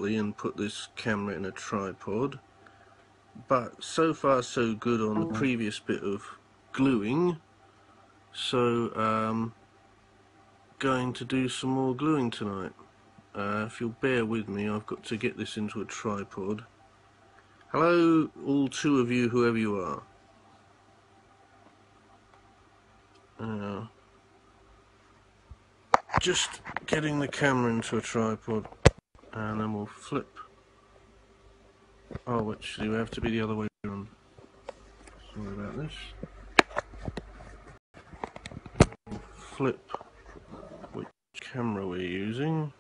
shortly and put this camera in a tripod, but so far so good on the previous bit of gluing, so going to do some more gluing tonight. If you'll bear with me, I've got to get this into a tripod. Hello, all two of you, whoever you are. Just getting the camera into a tripod, and then we'll flip. Oh, actually, we have to be the other way around. Sorry about this. We'll flip which camera we're using.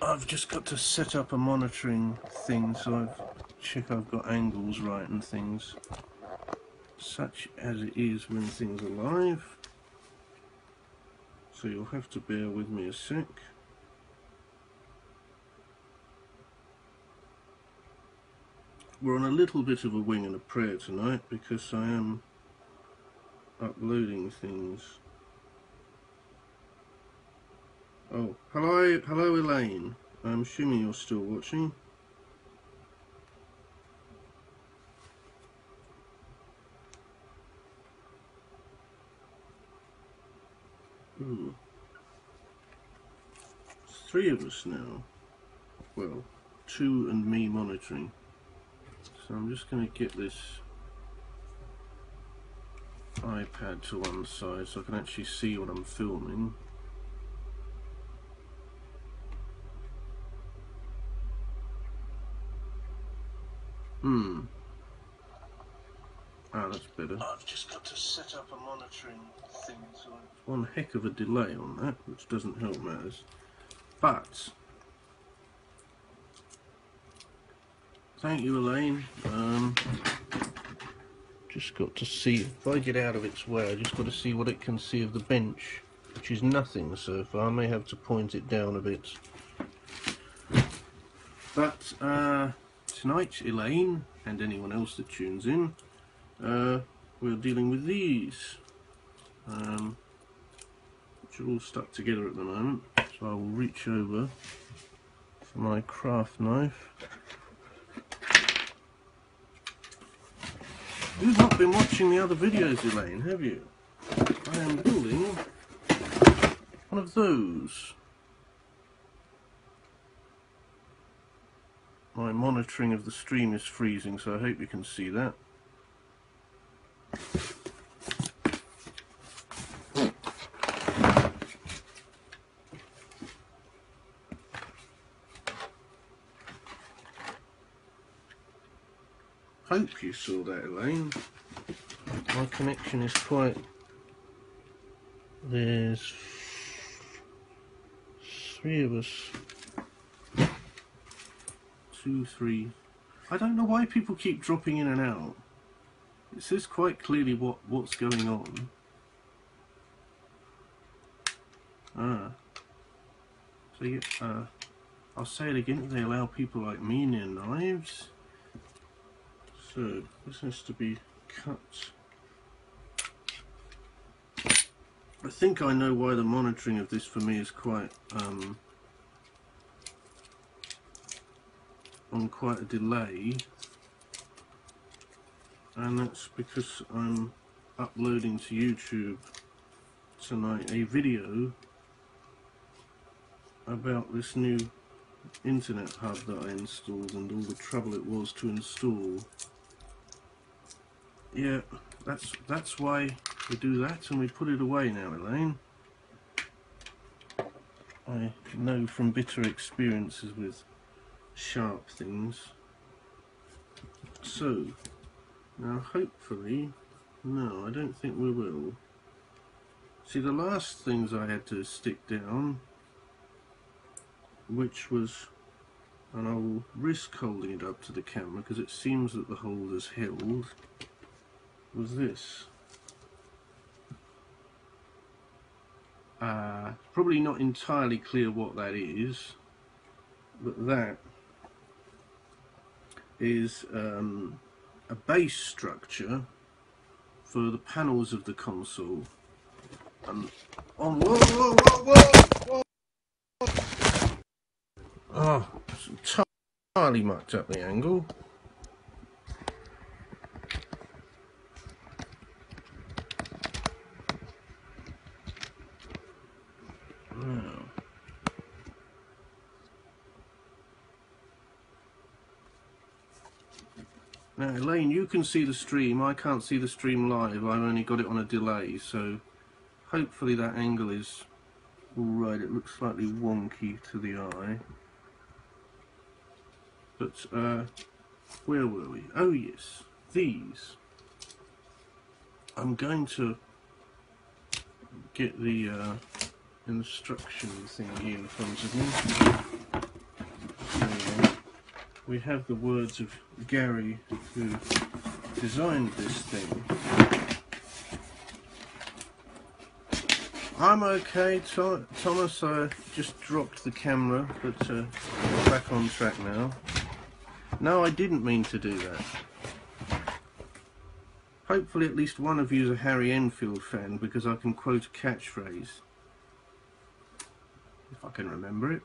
I've just got to set up a monitoring thing so I've got angles right and things, such as it is when things are live. So you'll have to bear with me a sec. We're on a little bit of a wing and a prayer tonight because I am uploading things. Oh, hello Elaine. I'm assuming you're still watching. Ooh. There's 3 of us now. Well, 2 and me monitoring. So I'm just going to get this iPad to one side so I can actually see what I'm filming. Ah, that's better. I've just got to set up a monitoring thing, so one heck of a delay on that, which doesn't help matters. But thank you, Elaine. Just got to see, if I get out of its way, I just got to see what it can see of the bench, which is nothing so far. I may have to point it down a bit. But tonight, Elaine, and anyone else that tunes in, we're dealing with these, which are all stuck together at the moment. So I will reach over for my craft knife. You've not been watching the other videos, Elaine, have you? I am building one of those. My monitoring of the stream is freezing, so I hope you can see that. Hope you saw that, Elaine. My connection is quite... There's 3 of us. 2, 3. I don't know why people keep dropping in and out. It says quite clearly what's going on. So yeah, I'll say it again. They allow people like me near knives. So this has to be cut. I think I know why the monitoring of this for me is quite on quite a delay, and that's because I'm uploading to YouTube tonight a video about this new internet hub that I installed and all the trouble it was to install. Yeah, that's why we do that, and we put it away now, Elaine. I know from bitter experiences with sharp things. So now hopefully, no, I don't think we will. See, the last things I had to stick down, which was, and I will risk holding it up to the camera because it seems that the holder's held, was this. Probably not entirely clear what that is, but that is a base structure for the panels of the console. And on whoa! Oh, it's entirely mucked up the angle. Now, Elaine, you can see the stream. I can't see the stream live. I've only got it on a delay, so hopefully that angle is alright. It looks slightly wonky to the eye. But, where were we? Oh, yes. These. I'm going to get the instruction thingy in front of me. Anyway, we have the words of Gary, who designed this thing. I'm okay, Thomas. I just dropped the camera, but back on track now. No, I didn't mean to do that. Hopefully at least one of you is a Harry Enfield fan, because I can quote a catchphrase. If I can remember it.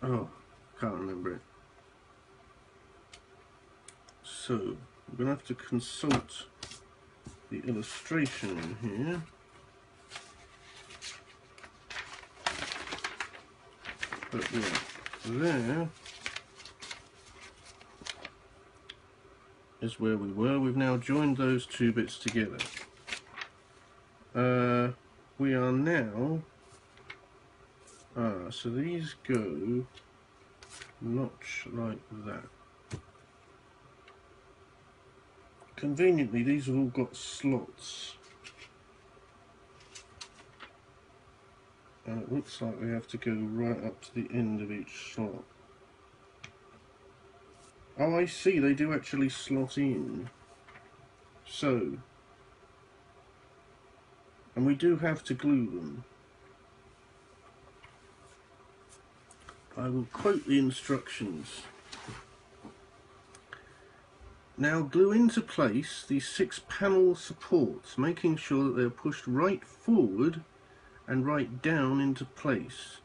Oh, can't remember it. So, I'm going to have to consult the illustration in here. But yeah, there is where we were. We've now joined those two bits together. We are now... so these go notch like that. Conveniently, these have all got slots. And it looks like we have to go right up to the end of each slot. Oh, I see, they do actually slot in. So, and we do have to glue them. I will quote the instructions. Now glue into place these 6 panel supports, making sure that they are pushed right forward and right down into place.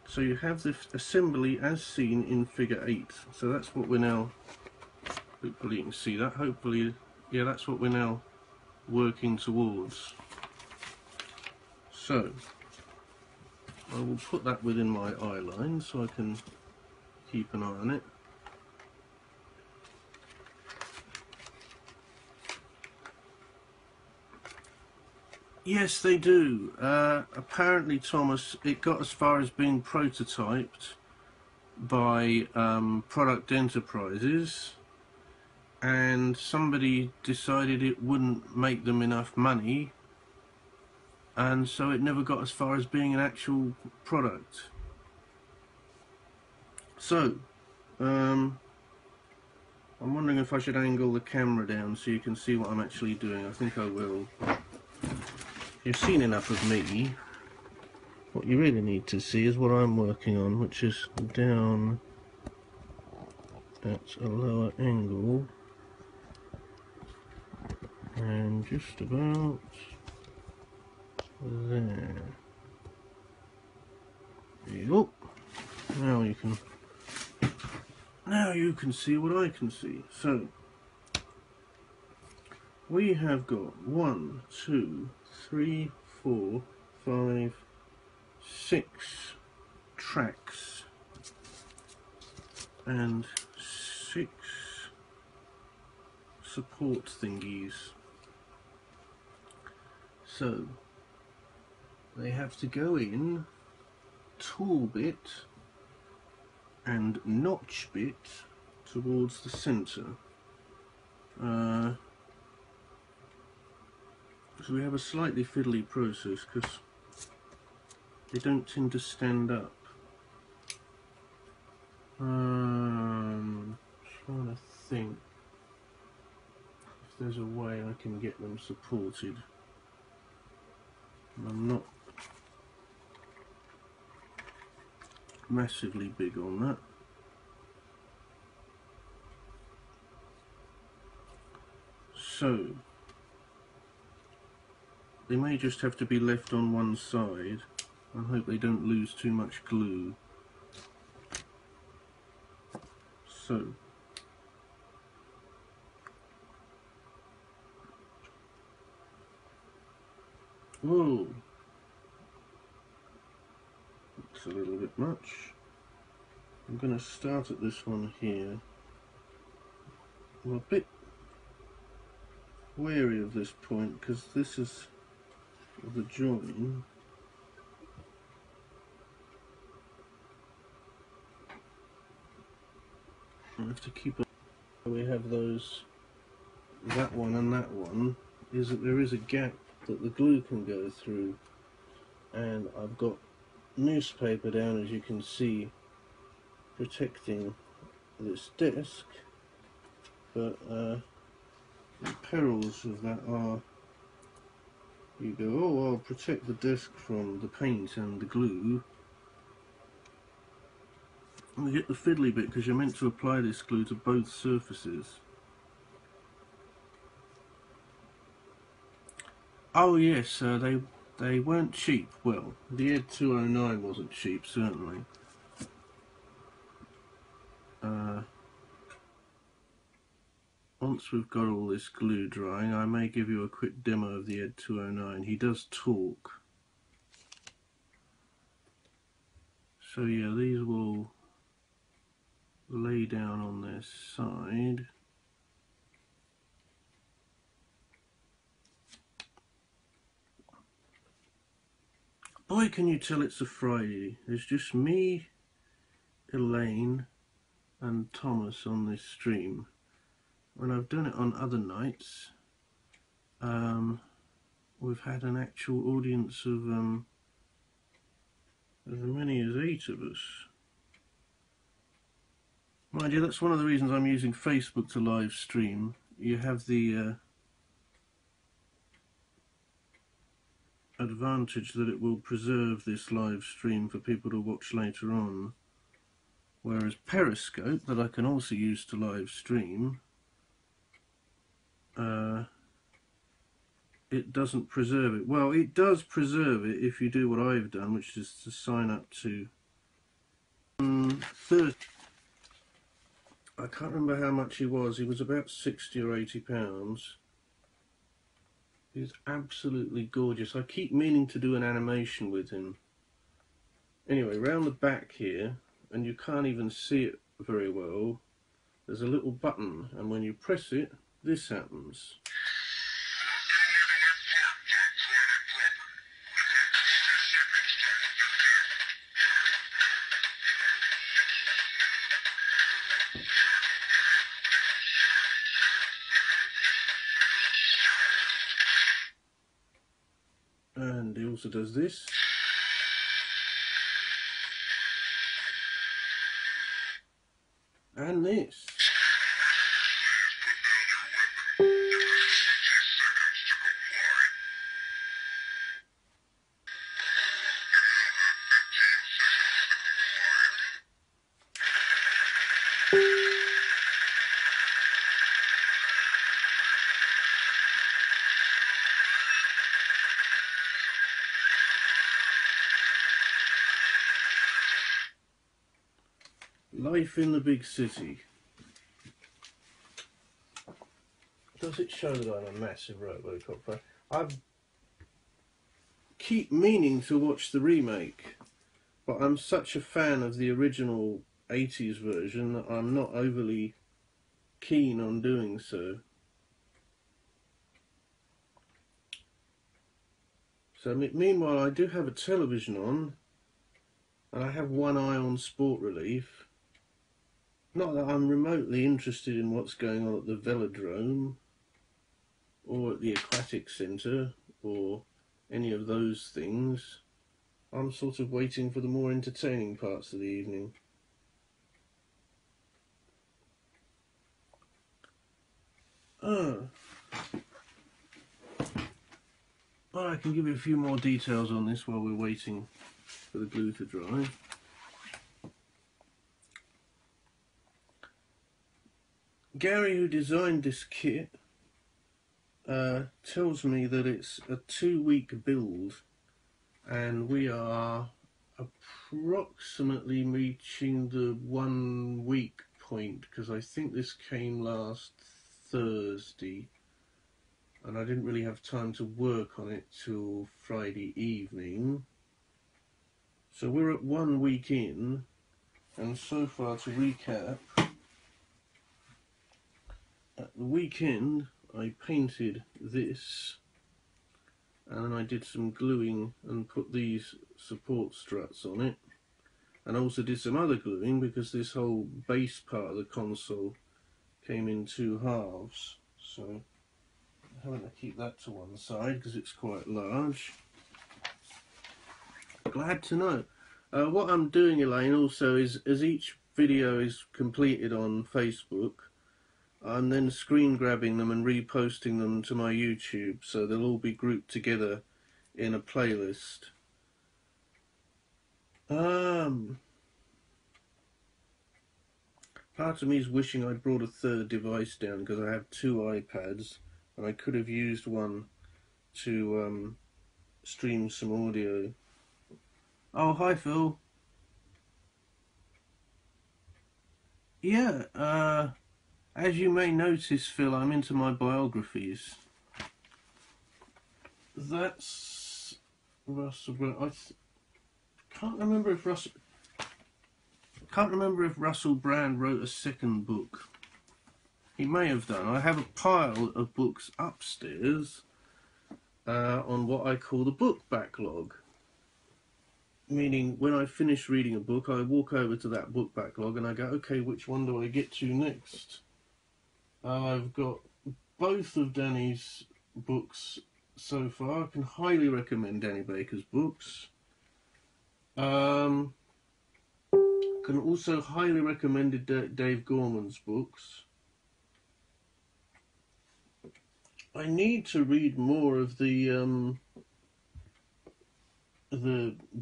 So you have the assembly as seen in figure 8. So that's what we're now, hopefully you can see that, hopefully, yeah, that's what we're now working towards. So, I will put that within my eye line so I can keep an eye on it. Yes, they do. Apparently, Thomas, it got as far as being prototyped by Product Enterprises, and somebody decided it wouldn't make them enough money, and so it never got as far as being an actual product. So, I'm wondering if I should angle the camera down so you can see what I'm actually doing. I think I will. You've seen enough of me. What you really need to see is what I'm working on, which is down at a lower angle and just about there. Yup. Now you can see what I can see. So we have got 1, 2, 3, 4, 5, 6 tracks and 6 support thingies. So they have to go in tool bit and notch bit towards the center. So we have a slightly fiddly process because they don't tend to stand up. Trying to think if there's a way I can get them supported. I'm not massively big on that. So they may just have to be left on one side. I hope they don't lose too much glue. So whoa, that's a little bit much. I'm going to start at this one here. I'm a bit wary of this point because this is the join. I have to keep it. We have those, that one and that one, is that there is a gap that the glue can go through, and I've got newspaper down, as you can see, protecting this desk, but the perils of that are, you go, oh, I'll protect the desk from the paint and the glue, and you get the fiddly bit because you're meant to apply this glue to both surfaces. Oh yes, they weren't cheap. Well, the Ed 209 wasn't cheap, certainly. Once we've got all this glue drying, I may give you a quick demo of the Ed 209. He does talk. So yeah, these will lay down on their side. Boy, can you tell it's a Friday. There's just me, Elaine and Thomas on this stream. When I've done it on other nights, we've had an actual audience of as many as 8 of us. Mind you, that's one of the reasons I'm using Facebook to live stream. You have the advantage that it will preserve this live stream for people to watch later on, whereas Periscope, that I can also use to live stream, it doesn't preserve it. Well, it does preserve it if you do what I've done, which is to sign up to 30. I can't remember how much he was. He was about 60 or 80 pounds. He's absolutely gorgeous. I keep meaning to do an animation with him. Anyway, round the back here, and you can't even see it very well, there's a little button, and when you press it, this happens. And he also does this. And this. Life in the big city. Does it show that I'm a massive Robocop fan? I keep meaning to watch the remake, but I'm such a fan of the original 80s version that I'm not overly keen on doing so. So meanwhile, I do have a television on, and I have one eye on Sport Relief. Not that I'm remotely interested in what's going on at the velodrome or at the aquatic centre or any of those things. I'm sort of waiting for the more entertaining parts of the evening. But I can give you a few more details on this while we're waiting for the glue to dry. Gary, who designed this kit, tells me that it's a 2-week build, and we are approximately reaching the 1 week point, because I think this came last Thursday and I didn't really have time to work on it till Friday evening. So we're at 1 week in, and so far, to recap, at the weekend I painted this, and then I did some gluing and put these support struts on it, and also did some other gluing because this whole base part of the console came in 2 halves. So I'm having to keep that to one side because it's quite large. Glad to know. What I'm doing, Elaine, also is, as each video is completed on Facebook, I'm then screen grabbing them and reposting them to my YouTube, so they'll all be grouped together in a playlist. Part of me is wishing I'd brought a third device down, because I have 2 iPads and I could have used one to stream some audio. Oh, hi Phil. Yeah, as you may notice, Phil, I'm into my biographies. That's Russell Brand. I can't remember if Russell Brand wrote a second book. He may have done. I have a pile of books upstairs on what I call the book backlog. Meaning, when I finish reading a book, I walk over to that book backlog and I go, okay, which one do I get to next? I've got both of Danny's books so far. I can highly recommend Danny Baker's books. Can also highly recommend Dave Gorman's books. I need to read more of the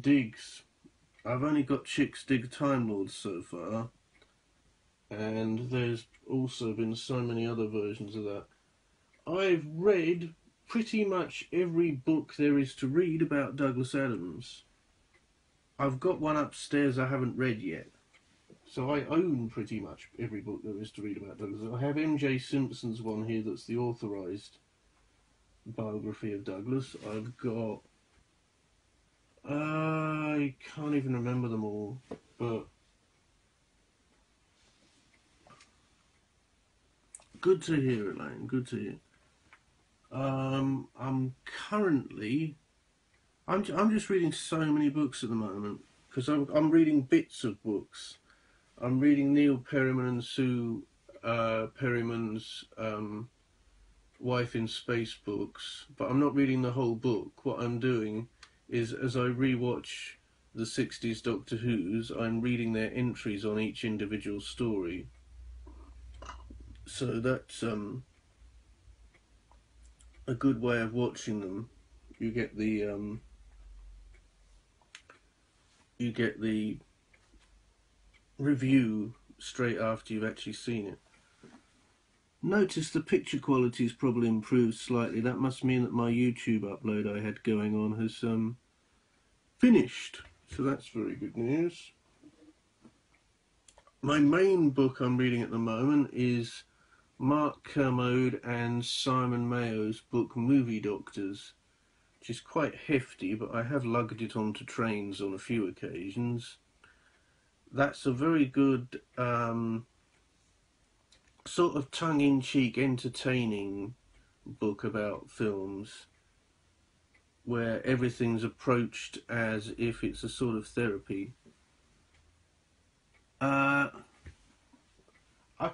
digs. I've only got Chicks Dig Time Lords so far, and there's also been so many other versions of that. I've read pretty much every book there is to read about Douglas Adams. I've got one upstairs I haven't read yet, so I own pretty much every book there is to read about Douglas. I have M.J. Simpson's one here that's the authorised biography of Douglas. I've got... I can't even remember them all, but good to hear, Elaine, good to hear. I'm currently... I'm just reading so many books at the moment, because I'm reading bits of books. I'm reading Neil Perryman and Sue Perryman's Wife in Space books, but I'm not reading the whole book. What I'm doing is, as I rewatch the 60s Doctor Who's, I'm reading their entries on each individual story. So that's a good way of watching them. You get the review straight after you've actually seen it. Notice the picture quality has probably improved slightly. That must mean that my YouTube upload I had going on has finished. So that's very good news. My main book I'm reading at the moment is Mark Kermode and Simon Mayo's book Movie Doctors, which is quite hefty, but I have lugged it onto trains on a few occasions. That's a very good sort of tongue-in-cheek, entertaining book about films, where everything's approached as if it's a sort of therapy. I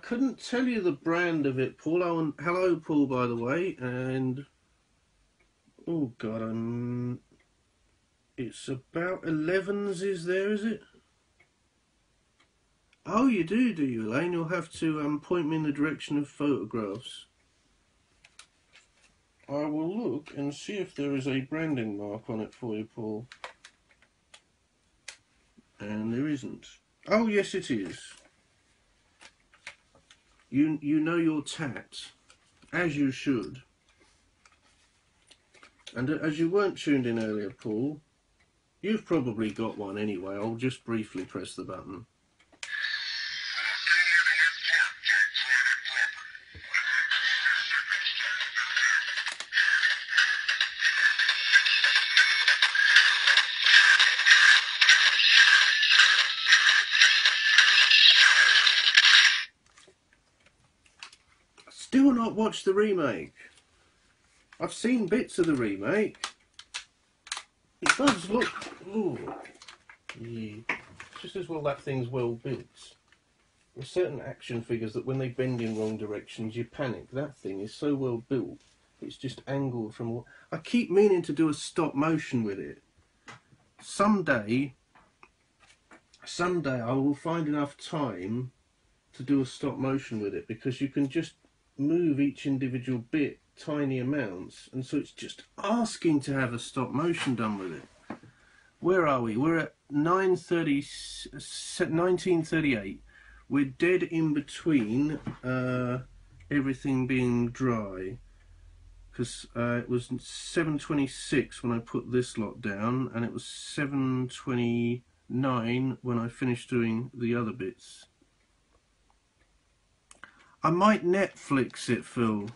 couldn't tell you the brand of it, Paul. Oh, and hello, Paul, by the way. And oh God, it's about 11s. Is there? Is it? Oh, you do you, Elaine? You'll have to point me in the direction of photographs. I will look and see if there is a branding mark on it for you, Paul. And there isn't. Oh, yes, it is. You know your tat, as you should. And as you weren't tuned in earlier, Paul, you've probably got one anyway. I'll just briefly press the button. Still not watched the remake. I've seen bits of the remake. It does look... Ooh, yeah. Just as well that thing's well built. There's certain action figures that when they bend in wrong directions you panic. That thing is so well built. It's just angled from... I keep meaning to do a stop motion with it. Someday I will find enough time to do a stop motion with it, because you can just move each individual bit tiny amounts, and so it's just asking to have a stop motion done with it. Where are we? We're at 1938. We're dead in between everything being dry, because it was 7:26 when I put this lot down, and it was 7:29 when I finished doing the other bits. I might Netflix it, Phil.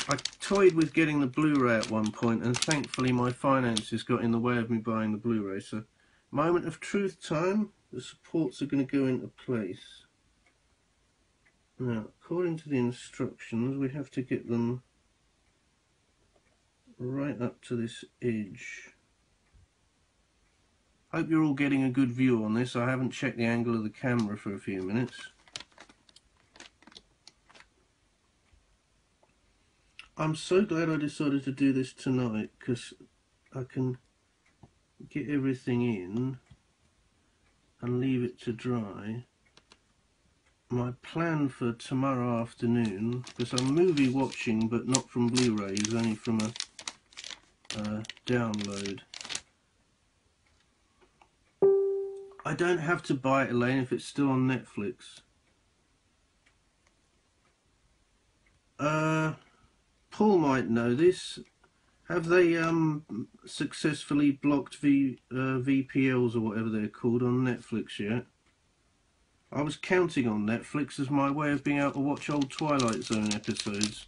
I toyed with getting the Blu-ray at one point, and thankfully my finances got in the way of me buying the Blu-ray. So, moment of truth time. The supports are going to go into place. Now, according to the instructions, we have to get them right up to this edge. Hope you're all getting a good view on this. I haven't checked the angle of the camera for a few minutes. I'm so glad I decided to do this tonight, because I can get everything in and leave it to dry. My plan for tomorrow afternoon, because I'm movie watching but not from Blu-rays, only from a download. I don't have to buy it, Elaine, if it's still on Netflix. Paul might know this. Have they successfully blocked VPLs or whatever they're called on Netflix yet? I was counting on Netflix as my way of being able to watch old Twilight Zone episodes.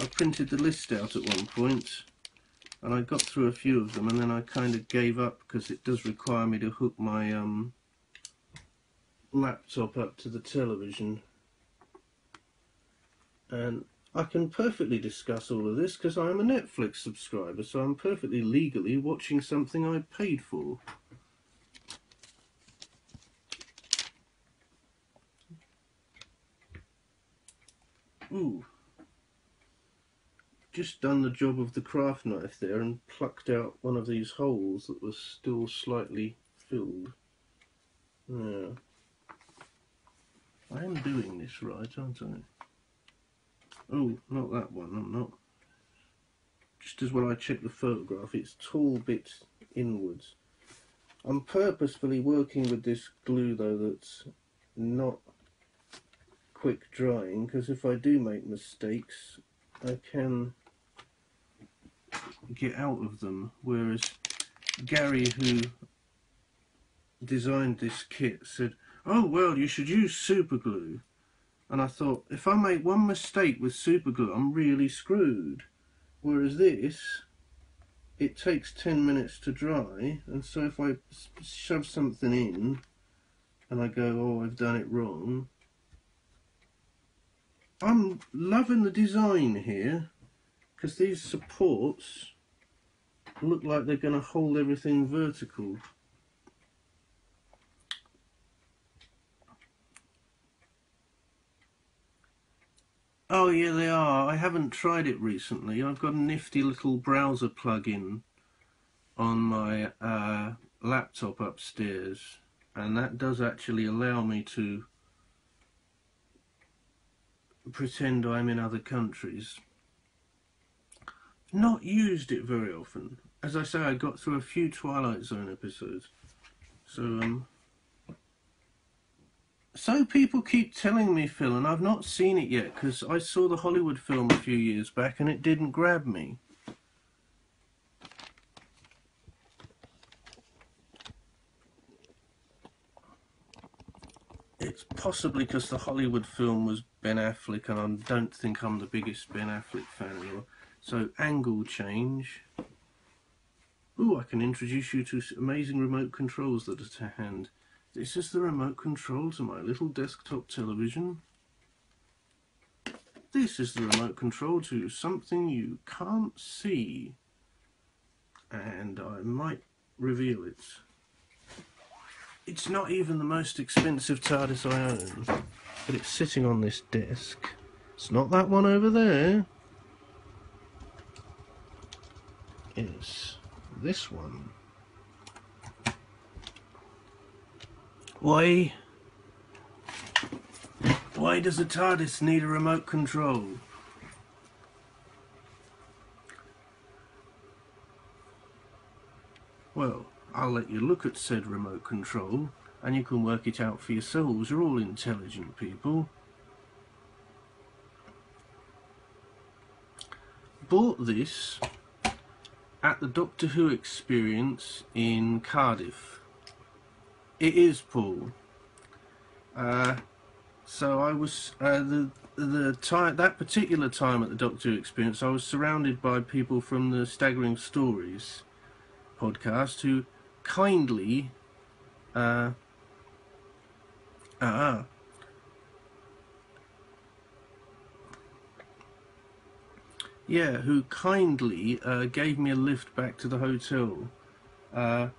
I printed the list out at one point, and I got through a few of them, and then I kind of gave up because it does require me to hook my laptop up to the television. And I can perfectly discuss all of this because I am a Netflix subscriber, so I'm perfectly legally watching something I paid for. Ooh. Just done the job of the craft knife there and plucked out one of these holes that was still slightly filled. Yeah. I am doing this right, aren't I? Oh, not that one, I'm not. Just as when I check the photograph, it's tall bits inwards. I'm purposefully working with this glue though that's not quick drying, because if I do make mistakes I can get out of them, whereas Gary, who designed this kit, said, oh well, you should use super glue. And I thought, if I make one mistake with super glue, I'm really screwed. Whereas this, it takes 10 minutes to dry, and so if I shove something in and I go, oh, I've done it wrong. I'm loving the design here, because these supports look like they're going to hold everything vertical. Oh yeah, they are. I haven't tried it recently. I've got a nifty little browser plug-in on my laptop upstairs, and that does actually allow me to pretend I'm in other countries. Not used it very often. As I say, I got through a few Twilight Zone episodes. So people keep telling me, Phil, and I've not seen it yet because I saw the Hollywood film a few years back and it didn't grab me. it's possibly because the Hollywood film was Ben Affleck, and I don't think I'm the biggest Ben Affleck fan anymore. So, angle change. Ooh, I can introduce you to amazing remote controls that are to hand. This is the remote control to my little desktop television. This is the remote control to something you can't see. And I might reveal it. It's not even the most expensive TARDIS I own, but it's sitting on this desk. It's not that one over there. It's this one. Why does a TARDIS need a remote control? Well, I'll let you look at said remote control, and you can work it out for yourselves. You're all intelligent people. Bought this at the Doctor Who experience in Cardiff. It is, Paul. So I was that particular time at the Doctor Who experience, I was surrounded by people from the Staggering Stories podcast who kindly gave me a lift back to the hotel. That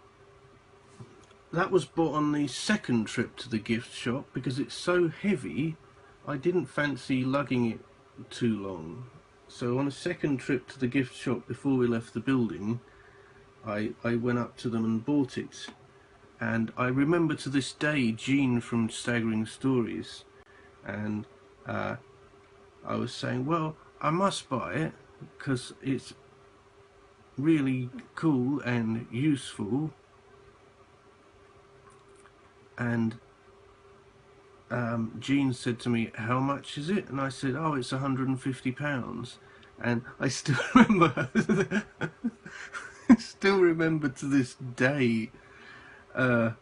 was bought on the second trip to the gift shop because it's so heavy I didn't fancy lugging it too long. So on a second trip to the gift shop before we left the building, I went up to them and bought it. And I remember to this day Jean from Staggering Stories, and I was saying, well, I must buy it because it's really cool and useful. And Jean said to me, how much is it? And I said, oh, it's £150. And I still remember to this day, the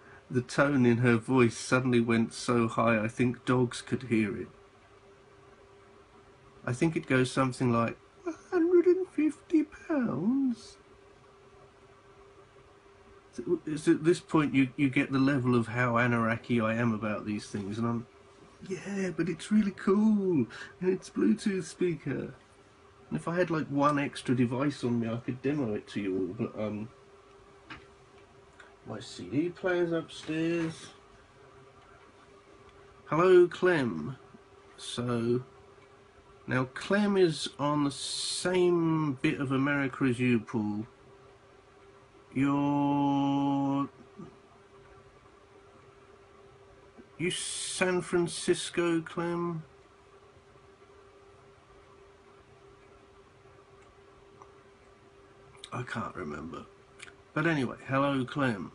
tone in her voice suddenly went so high I think dogs could hear it. I think it goes something like, £150? It's at this point you get the level of how Anaraki I am about these things, and I'm, yeah, but it's really cool, and it's Bluetooth speaker. And if I had like one extra device on me, I could demo it to you all, but my CD player's upstairs. Hello, Clem. So, now Clem is on the same bit of America as you, Paul. You San Francisco, Clem? I can't remember. But anyway, hello, Clem.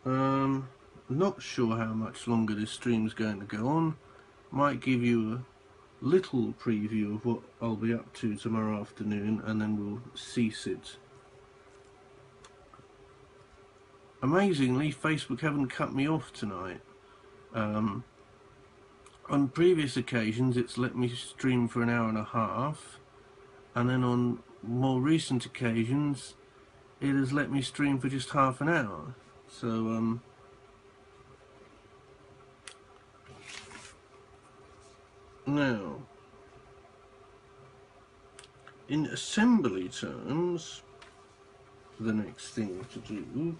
Not sure how much longer this stream's going to go on. Might give you a little preview of what I'll be up to tomorrow afternoon, and then we'll cease it. Amazingly, Facebook haven't cut me off tonight. On previous occasions it's let me stream for an hour and a half, and then on more recent occasions it has let me stream for just half an hour. So now, in assembly terms, the next thing to do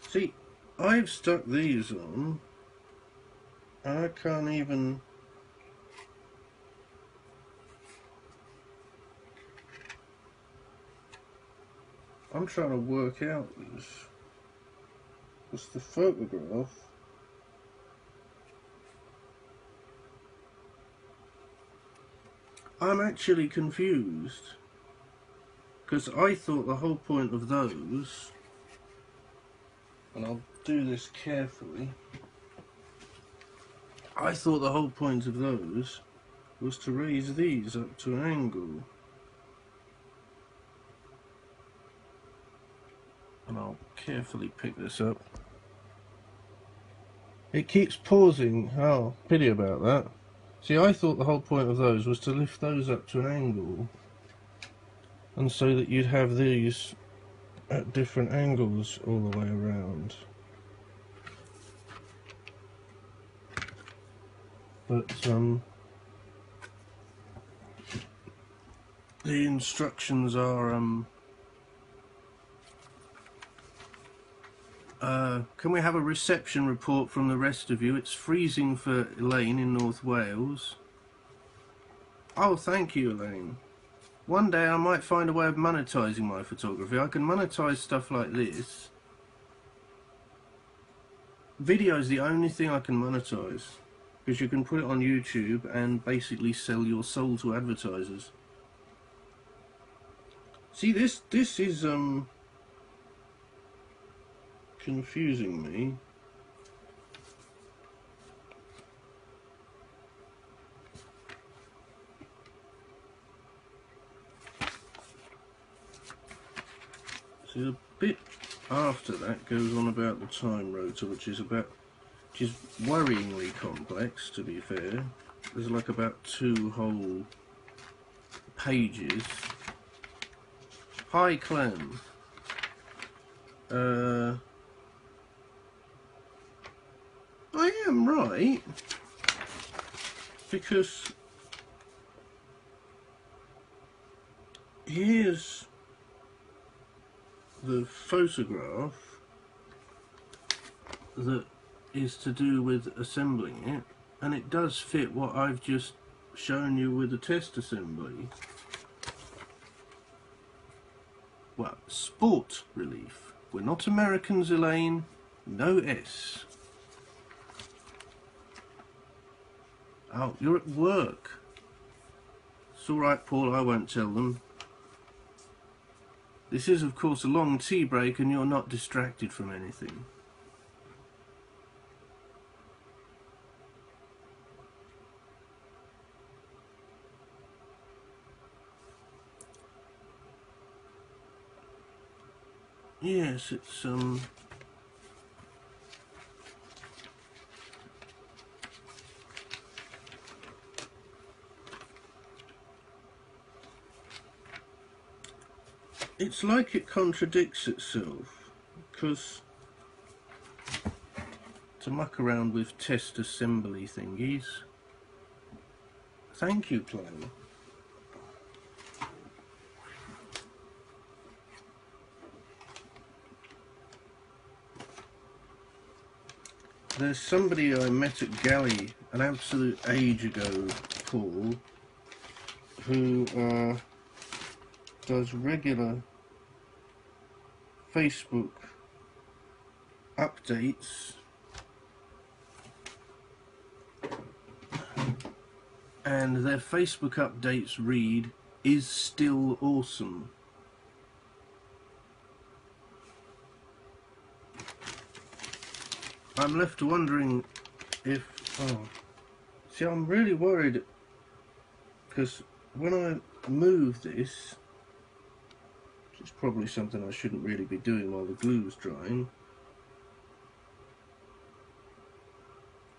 see, I've stuck these on, I can't even, I'm trying to work out this, it's the photograph, I'm actually confused, because I thought the whole point of those, and I'll do this carefully, I thought the whole point of those was to raise these up to an angle. And I'll carefully pick this up. It keeps pausing. Oh, pity about that. See, I thought the whole point of those was to lift those up to an angle, and so that you'd have these at different angles all the way around. But the instructions are can we have a reception report from the rest of you? It's freezing for Elaine in North Wales. Oh, thank you, Elaine. One day I might find a way of monetising my photography. I can monetise stuff like this. Video is the only thing I can monetise, because you can put it on YouTube and basically sell your soul to advertisers. See, this is confusing me. See, the bit after that goes on about the time rotor, which is worryingly complex, to be fair. There's like about 2 whole pages. Hi, Clem. I am right, because here's the photograph that is to do with assembling it, and it does fit what I've just shown you with the test assembly. Well, sport relief. We're not Americans, Elaine. No S. Oh, you're at work. It's alright, Paul, I won't tell them. This is, of course, a long tea break and you're not distracted from anything. Yes, it's it's like it contradicts itself, because to muck around with test assembly thingies. Thank you, Chloe. There's somebody I met at Galley an absolute age ago, Paul, who does regular Facebook updates, and their Facebook updates read, "Is still awesome." I'm left wondering if, see, I'm really worried, because when I move this, which is probably something I shouldn't really be doing while the glue's drying,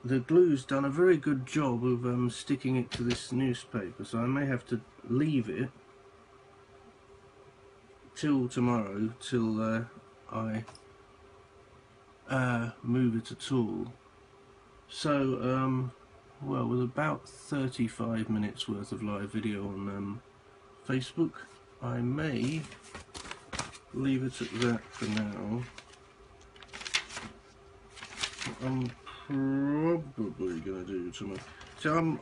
the glue's done a very good job of sticking it to this newspaper, so I may have to leave it till tomorrow, till I move it at all. So, well, with about 35 minutes worth of live video on Facebook, I may leave it at that for now. I'm probably going to do tomorrow. So I'm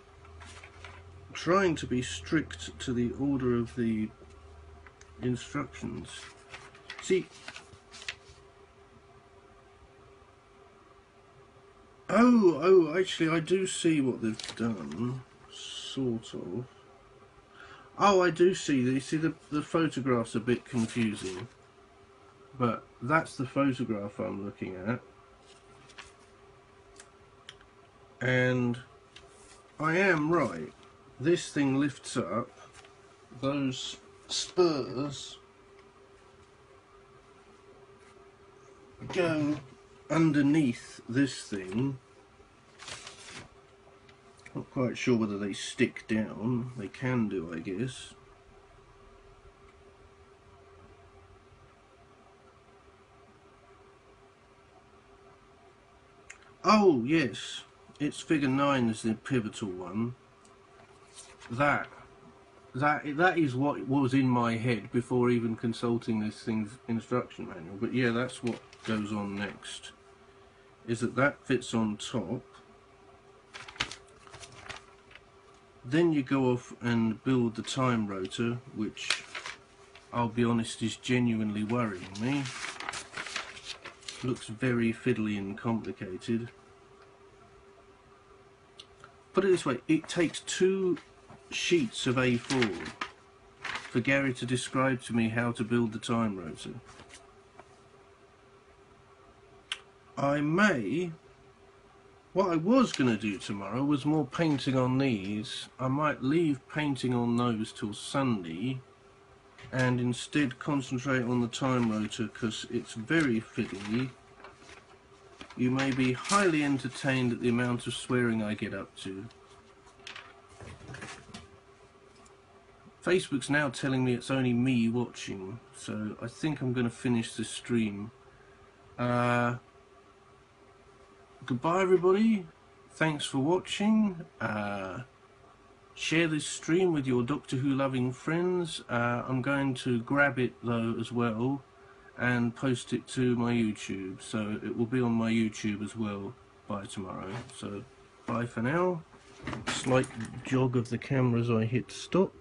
trying to be strict to the order of the instructions. See, oh, actually I do see what they've done, sort of. Oh, I do see. You see, the photograph's a bit confusing, but that's the photograph I'm looking at. And I am right. This thing lifts up. Those spurs go underneath this thing. Not quite sure whether they stick down. They can do, I guess. Oh yes, it's figure 9 is the pivotal one. That is what was in my head before even consulting this thing's instruction manual. But yeah, that's what goes on next. Is that fits on top. Then you go off and build the time rotor, which I'll be honest is genuinely worrying me. Looks very fiddly and complicated. Put it this way, it takes 2 sheets of A4 for Gary to describe to me how to build the time rotor. What I was going to do tomorrow was more painting on these. I might leave painting on those till Sunday and instead concentrate on the time rotor because it's very fiddly. You may be highly entertained at the amount of swearing I get up to. Facebook's now telling me it's only me watching, so I think I'm going to finish this stream. Goodbye everybody, thanks for watching. Share this stream with your Doctor Who loving friends. I'm going to grab it though as well and post it to my YouTube, so it will be on my YouTube as well by tomorrow. So bye for now. Slight jog of the camera as I hit stop.